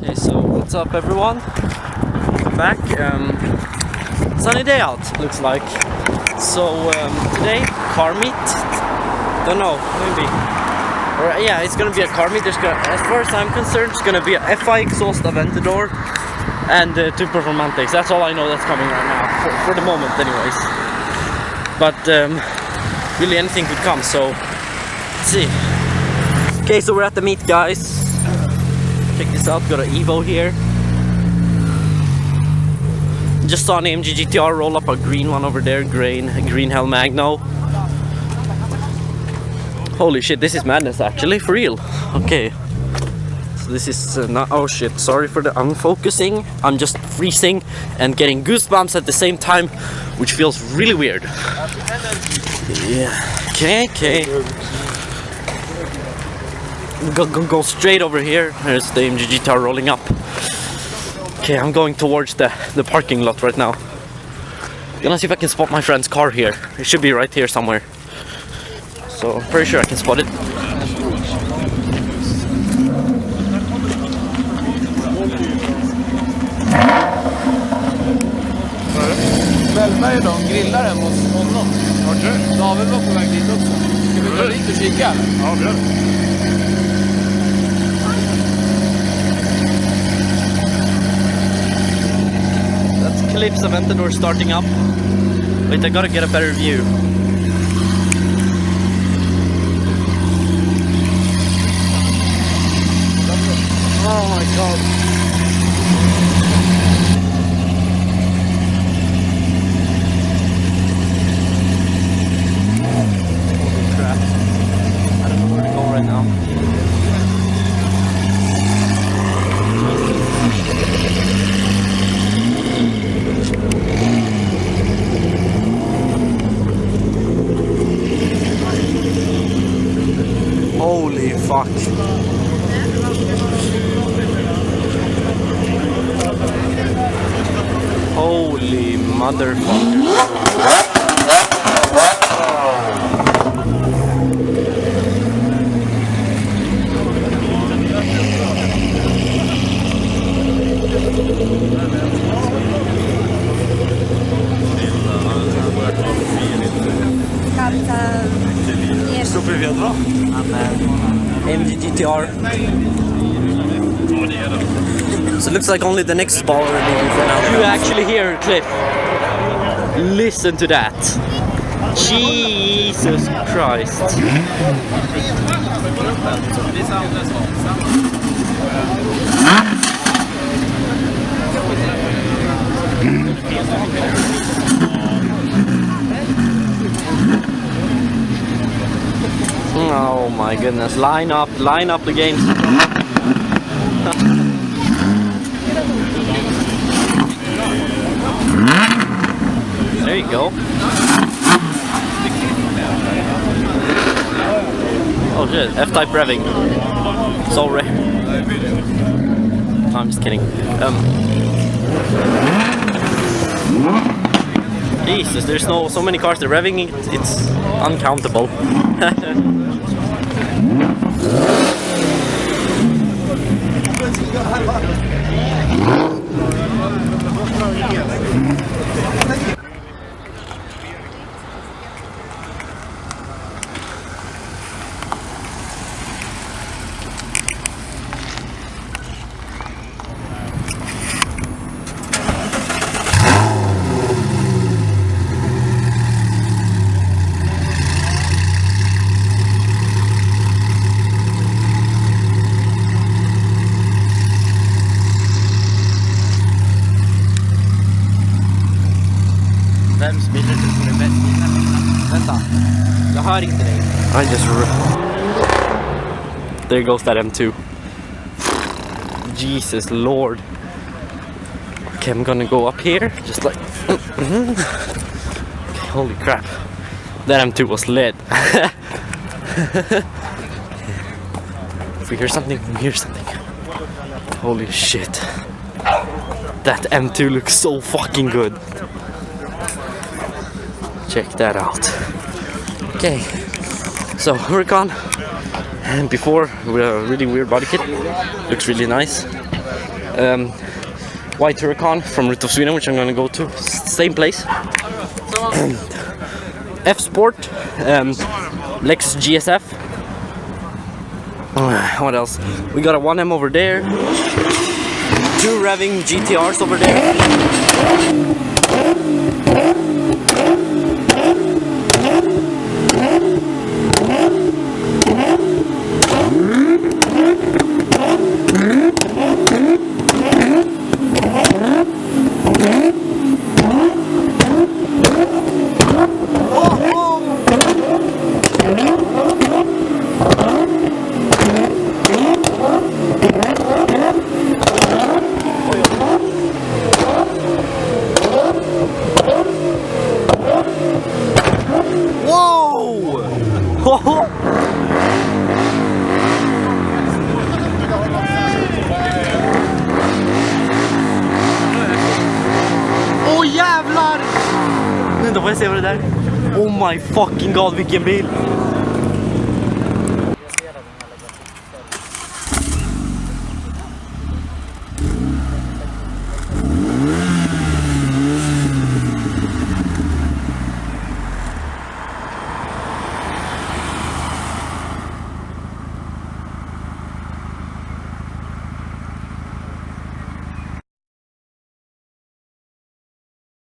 Okay, so what's up everyone? Welcome back. Sunny day out, looks like. So today, car meet. Don't know, maybe. Or yeah, it's gonna be a car meet. As far as I'm concerned, it's gonna be a FI exhaust Aventador and two performantics. That's all I know that's coming right now, for the moment anyways. But really anything could come, so let's see. Okay, so we're at the meet, guys. Check this out, got an Evo here. Just saw an AMG GT R roll up a green one over there, green Hell Magno. Holy shit, this is madness actually, for real. Okay, so this is not, oh shit, sorry for the unfocusing. I'm just freezing and getting goosebumps at the same time, which feels really weird. Yeah, okay. Go straight over here. There's the AMG GT R rolling up. Okay, I'm going towards the parking lot right now. Gonna see if I can spot my friend's car here. It should be right here somewhere. So I'm pretty sure I can spot it. Mellberg är de grillar hemma hos honom. Okej. David var på väg dit också. Ska vi gå dit och kika? Ja, vi gör det. That's Cliff's Aventador starting up. Wait, I gotta get a better view. Oh my god. Holy crap. I don't know where to go right now. Holy fuck. Holy motherfucker. Super vedra. AMG GT R. So it looks like only the next ball are leaving for now. You actually hear Cliff. Listen to that. Jesus Christ. Oh my goodness, line up the games. There you go. Oh shit, F-type revving. So rare. No, I'm just kidding. Jesus, there's so many cars that are revving, it's uncountable. Vem spiller du på det bästa? Vänta, jag hör inte dig. I just there goes that M2. Jesus Lord. Okay, I'm gonna go up here, just like okay, holy crap. That M2 was lit. If we hear something, Holy shit. That M2 looks so fucking good. Check that out. Okay, so Huracan, and before with a really weird body kit, looks really nice. white Huracan from Route of Sweden, which I'm gonna go to. Same place. F Sport, Lexus GSF. What else? We got a 1M over there. 2 revving GTRs over there. Åh jävlar! Vänta, får jag se vad det där? Oh my fucking god, vilken bil!